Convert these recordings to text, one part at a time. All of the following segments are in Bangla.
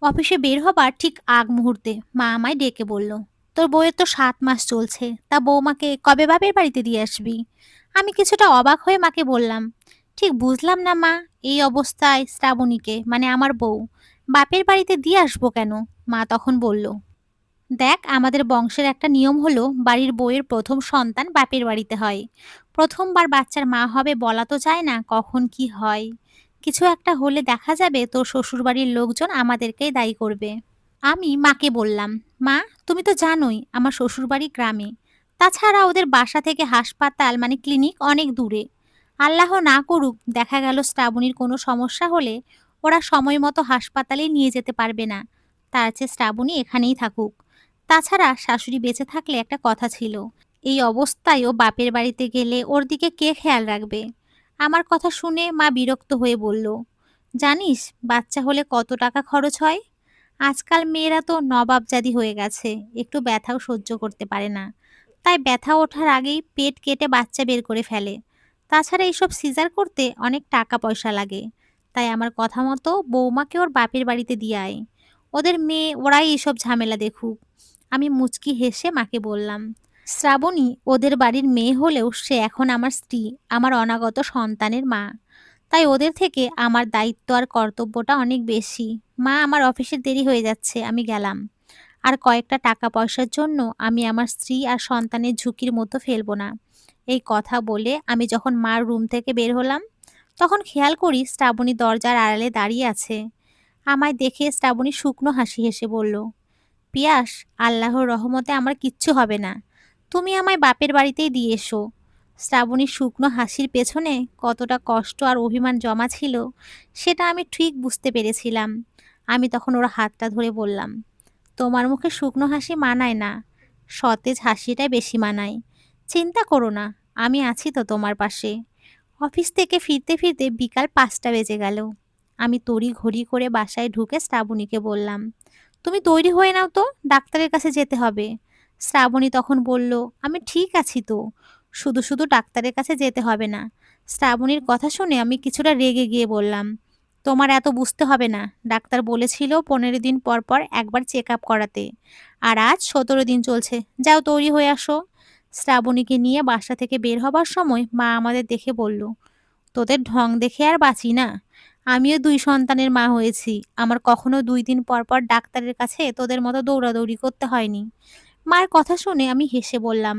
অফিসে বের হবার ঠিক আগ মুহূর্তে মা আমায় ডেকে বলল, তোর বউয়ের তো 7 মাস চলছে, তা বৌমাকে কবে বাপের বাড়িতে দিয়ে আসবি? আমি কিছুটা অবাক হয়ে মাকে বললাম, ঠিক বুঝলাম না মা, এই অবস্থায় শ্রাবণীকে মানে আমার বউ বাপের বাড়িতে দিয়ে আসবো কেন? মা তখন বলল, দেখ, আমাদের বংশের একটা নিয়ম হলো বাড়ির বউয়ের প্রথম সন্তান বাপের বাড়িতে হয়। প্রথমবার বাচ্চার মা হবে বলা তো যায় না কখন কি হয়। কিছু একটা হলে দেখা যাবে তোর শ্বশুরবাড়ির লোকজন আমাদেরকেই দায়ী করবে। আমি মাকে বললাম, মা, তুমি তো জানোই আমার শ্বশুরবাড়ি গ্রামে। তাছাড়া ওদের বাসা থেকে হাসপাতাল মানে ক্লিনিক অনেক দূরে। আল্লাহ না করুক দেখা গেল শ্রাবণীর কোনো সমস্যা হলে ওরা সময় মতো হাসপাতালে নিয়ে যেতে পারবে না। তার চেয়ে শ্রাবণী এখানেই থাকুক। তাছাড়া শাশুড়ি বেঁচে থাকলে একটা কথা ছিল, এই অবস্থায় ও বাপের বাড়িতে গেলে ওর দিকে কে খেয়াল রাখবে? আমার কথা শুনে মা বিরক্ত হয়ে বলল, জানিস বাচ্চা হলে কত টাকা খরচ হয়? আজকাল মেয়েরা তো নবাবজাদি হয়ে গেছে, একটু ব্যথাও সহ্য করতে পারে না। তাই ব্যথা ওঠার আগেই পেট কেটে বাচ্চা বের করে ফেলে। তাছাড়া এইসব সিজার করতে অনেক টাকা পয়সা লাগে। তাই আমার কথা মতো বৌমাকে ওর বাপের বাড়িতে দিয়ে আয়। ওদের মেয়ে ওরাই এইসব ঝামেলা দেখুক। আমি মুচকি হেসে মাকে বললাম, শ্রাবণী ওদের বাড়ির মেয়ে হলেও সে এখন আমার স্ত্রী, আমার অনাগত সন্তানের মা। তাই ওদের থেকে আমার দায়িত্ব আর কর্তব্যটা অনেক বেশি। মা, আমার অফিসের দেরি হয়ে যাচ্ছে, আমি গেলাম। আর কয়েকটা টাকা পয়সার জন্য আমি আমার স্ত্রী আর সন্তানের ঝুঁকির মতো ফেলবো না। এই কথা বলে আমি যখন মার রুম থেকে বের হলাম, তখন খেয়াল করি শ্রাবণী দরজার আড়ালে দাঁড়িয়ে আছে। আমায় দেখে শ্রাবণী শুকনো হাসি হেসে বলল, পিয়াস, আল্লাহর রহমতে আমার কিচ্ছু হবে না। তুমি আমায় বাপের বাড়িতেই দিয়ে এসো। শ্রাবণীর শুকনো হাসির পেছনে কতটা কষ্ট আর অভিমান জমা ছিল সেটা আমি ঠিক বুঝতে পেরেছিলাম। আমি তখন ওর হাতটা ধরে বললাম, তোমার মুখে শুকনো হাসি মানায় না, সতেজ হাসিটাই বেশি মানায়। চিন্তা করো না, আমি আছি তো তোমার পাশে। অফিস থেকে ফিরতে ফিরতে বিকাল 5টা বেজে গেল। আমি তড়ি ঘড়ি করে বাসায় ঢুকে শ্রাবণীকে বললাম, তুমি তৈরি হয়ে নাও তো, ডাক্তারের কাছে যেতে হবে। শ্রাবণী তখন বলল, আমি ঠিক আছি তো, শুধু শুধু ডাক্তারের কাছে যেতে হবে না। শ্রাবণীর কথা শুনে আমি কিছুটা রেগে গিয়ে বললাম, তোমার এত বুঝতে হবে না, ডাক্তার বলেছিল 15 দিন পর পর একবার চেক আপ করাতে। আর আজ 17 দিন চলছে, যাও তৈরি হয়ে আসো। শ্রাবণীকে নিয়ে বাসা থেকে বের হবার সময় মা আমাদের দেখে বলল, তোদের ঢং দেখে আর বাঁচি না। আমিও 2 সন্তানের মা হয়েছি, আমার কখনো 2 দিন পর পর ডাক্তারের কাছে তোদের মতো দৌড়াদৌড়ি করতে হয়নি। মার কথা শুনে আমি হেসে বললাম,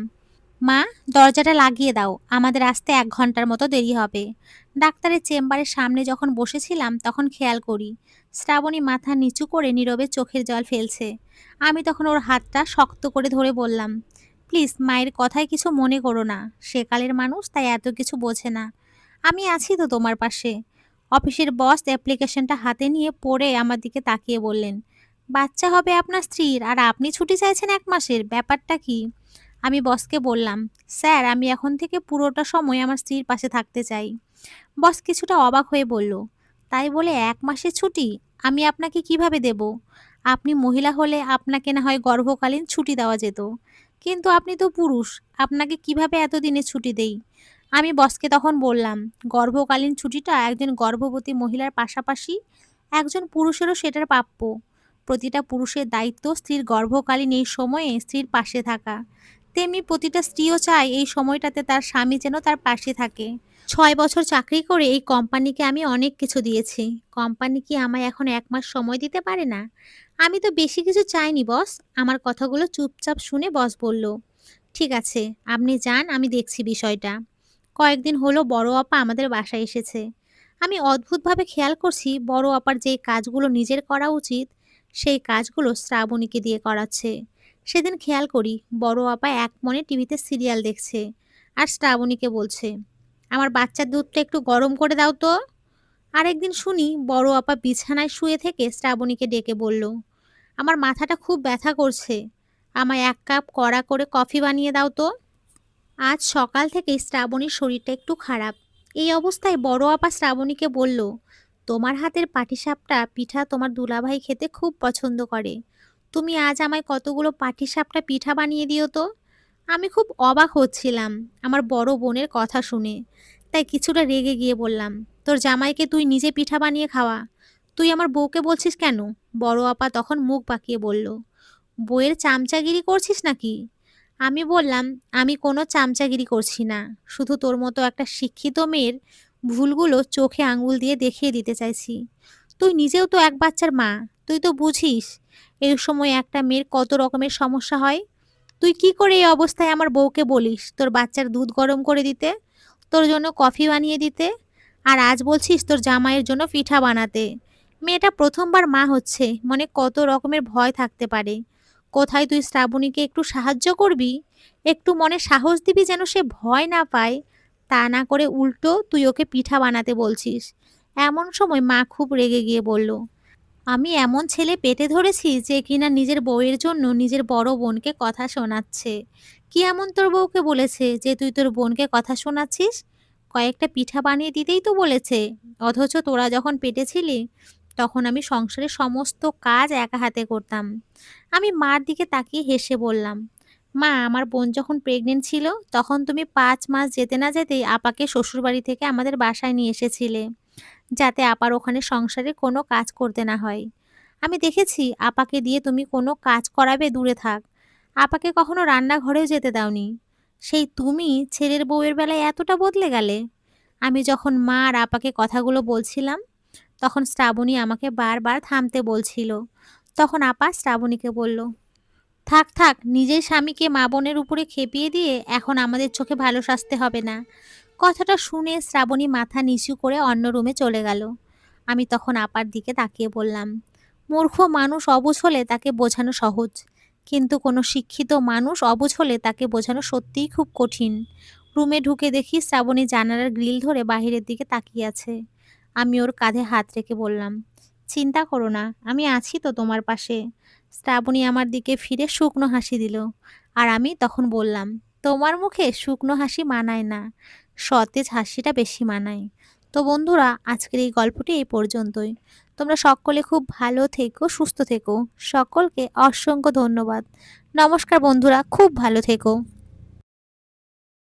মা, দরজাটা লাগিয়ে দাও, আমাদের আসতে 1 ঘন্টার মতো দেরি হবে। ডাক্তারের চেম্বারের সামনে যখন বসেছিলাম তখন খেয়াল করি শ্রাবণী মাথা নিচু করে নীরবে চোখের জল ফেলছে। আমি তখন ওর হাতটা শক্ত করে ধরে বললাম, প্লিজ মায়ের কথায় কিছু মনে করো না, সেকালের মানুষ তাই এত কিছু বোঝে না। আমি আছি তো তোমার পাশে। অফিসের বস অ্যাপ্লিকেশনটা হাতে নিয়ে পড়ে আমার দিকে তাকিয়ে বললেন, বাচ্চা হবে আপনার স্ত্রীর আর আপনি ছুটি চাইছেন 1 মাসের, ব্যাপারটা কি? আমি বসকে বললাম, স্যার, আমি এখন থেকে পুরোটা সময় আমার স্ত্রীর পাশে থাকতে চাই। বস কিছুটা অবাক হয়ে বলল, তাই বলে 1 মাসের ছুটি আমি আপনাকে কিভাবে দেব? আপনি মহিলা হলে আপনাকে না হয় গর্ভকালীন ছুটি দেওয়া যেত, কিন্তু আপনি তো পুরুষ, আপনাকে কিভাবে এতদিনের ছুটি দেই? আমি বসকে তখন বললাম, গর্ভকালীন ছুটিটা একজন গর্ভবতী মহিলার পাশাপাশি একজন পুরুষেরও সেটার প্রাপ্য। প্রতিটা পুরুষের দায়িত্ব স্ত্রীর গর্ভকালীন এই সময়ে স্ত্রীর পাশে থাকা। তেমনি প্রতিটা স্ত্রীও চায় এই সময়টাতে তার স্বামী যেন তার পাশে থাকে। 6 বছর চাকরি করে এই কোম্পানিকে আমি অনেক কিছু দিয়েছি। কোম্পানি কি আমায় এখন 1 মাস সময় দিতে পারে না? আমি তো বেশি কিছু চাইনি বস। আমার কথাগুলো চুপচাপ শুনে বস বলল, ঠিক আছে, আপনি যান, আমি দেখছি বিষয়টা। কয়েকদিন হলো বড় আপা আমাদের বাসায় এসেছে। আমি অদ্ভুতভাবে খেয়াল করছি বড় আপার যে কাজগুলো নিজের করা উচিত সেই কাজগুলো শ্রাবণীকে দিয়ে করাচ্ছে। সেদিন খেয়াল করি বড় আপা এক মনে টিভিতে সিরিয়াল দেখছে আর শ্রাবণীকে বলছে, আমার বাচ্চার দুধটা একটু গরম করে দাও তো। আরেকদিন শুনি বড় আপা বিছানায় শুয়ে থেকে শ্রাবণীকে ডেকে বলল, আমার মাথাটা খুব ব্যথা করছে, আমায় 1 কাপ কড়া করে কফি বানিয়ে দাও তো। আজ সকাল থেকেই শ্রাবণীর শরীরটা একটু খারাপ। এই অবস্থায় বড় আপা শ্রাবণীকে বলল, তোমার হাতের পাটিসাপটা পিঠা তোমার দুলাভাই খেতে খুব পছন্দ করে, তুমি আজ আমায় কতগুলো পাটিসাপটা পিঠা বানিয়ে দিও তো। আমি খুব অবাক হচ্ছিলাম আমার বড় বোনের কথা শুনে, তাই কিছুটা রেগে গিয়ে বললাম, তোর জামাইকে তুই নিজে পিঠা বানিয়ে খাওয়া, তুই আমার বউকে বলছিস কেন? বড় আপা তখন মুখ বাঁকিয়ে বলল, বইয়ের চামচাগিরি করছিস নাকি? আমি বললাম, আমি কোনো চামচাগিরি করছি না, শুধু তোর মতো একটা শিক্ষিত মেয়ের ভুলগুলো চোখে আঙুল দিয়ে দেখিয়ে দিতে চাইছি। তুই নিজেও তো এক বাচ্চার মা, তুই তো বুঝিস এই সময় একটা মেয়ের কত রকমের সমস্যা হয়। তুই কি করে এই অবস্থায় আমার বউকে বলিস তোর বাচ্চার দুধ গরম করে দিতে, তোর জন্য কফি বানিয়ে দিতে, আর আজ বলছিস তোর জামাইয়ের জন্য পিঠা বানাতে। মেয়েটা প্রথমবার মা হচ্ছে, মনে কত রকমের ভয় থাকতে পারে। কোথায় তুই শ্রাবণীকে একটু সাহায্য করবি, একটু মনে সাহস দিবি যেন সে ভয় না পায়, তা না করে উল্টো তুই ওকে পিঠা বানাতে বলছিস। এমন সময় মা খুব রেগে গিয়ে বলল, আমি এমন ছেলে পেটে ধরেছি যে কিনা নিজের বউয়ের জন্য নিজের বড় বোনকে কথা শোনাচ্ছে। কি এমন তোর বউকে বলেছে যে তুই তোর বোনকে কথা শোনাচ্ছিস? কয়েকটা পিঠা বানিয়ে দিতেই তো বলেছে। অথচ তোরা যখন পেটে ছিলি তখন আমি সংসারের সমস্ত কাজ একা হাতে করতাম। আমি মার দিকে তাকিয়ে হেসে বললাম, মা, আমার বোন যখন প্রেগনেন্ট ছিল তখন তুমি 5 মাস যেতে না যেতেই আপাকে শ্বশুরবাড়ি থেকে আমাদের বাসায় নিয়ে এসেছিলে, যাতে আপার ওখানে সংসারে কোনো কাজ করতে না হয়। আমি দেখেছি আপাকে দিয়ে তুমি কোনো কাজ করাবে দূরে থাক, আপাকে কখনো রান্নাঘরেও যেতে দাওনি। সেই তুমি ছেলের বউয়ের বেলায় এতটা বদলে গেলে। আমি যখন মা আর আপাকে কথাগুলো বলছিলাম তখন শ্রাবণী আমাকে বারবার থামতে বলছিল। তখন আপা শ্রাবণীকে বলল, থাক থাক, নিজের স্বামীকে মা বোনের উপরে খেপিয়ে দিয়ে এখন আমাদের চোখে ভালো সাজতে হবে না। কথাটা শুনে শ্রাবণী মাথা নিচু করে অন্য রুমে চলে গেল। আমি তখন আপার দিকে তাকিয়ে বললাম, মূর্খ মানুষ অবুঝ হলে তাকে বোঝানো সহজ, কিন্তু কোনো শিক্ষিত মানুষ অবুঝ হলে তাকে বোঝানো সত্যিই খুব কঠিন। রুমে ঢুকে দেখি শ্রাবণী জানালার গ্রিল ধরে বাহিরের দিকে তাকিয়ে আছে। আমি ওর কাঁধে হাত রেখে বললাম, চিন্তা করো না, আমি আছি তো তোমার পাশে। শ্রাবণী আমার দিকে ফিরে শুকনো হাসি দিল। আর আমি তখন বললাম, তোমার মুখে শুকনো হাসি মানায় না, সতেজ হাসিটা বেশি মানায়। তো বন্ধুরা, আজকের এই গল্পটি এই পর্যন্তই। তোমরা সকলে খুব ভালো থেকো, সুস্থ থেকো। সকলকে অসংখ্য ধন্যবাদ। নমস্কার বন্ধুরা, খুব ভালো থেকো।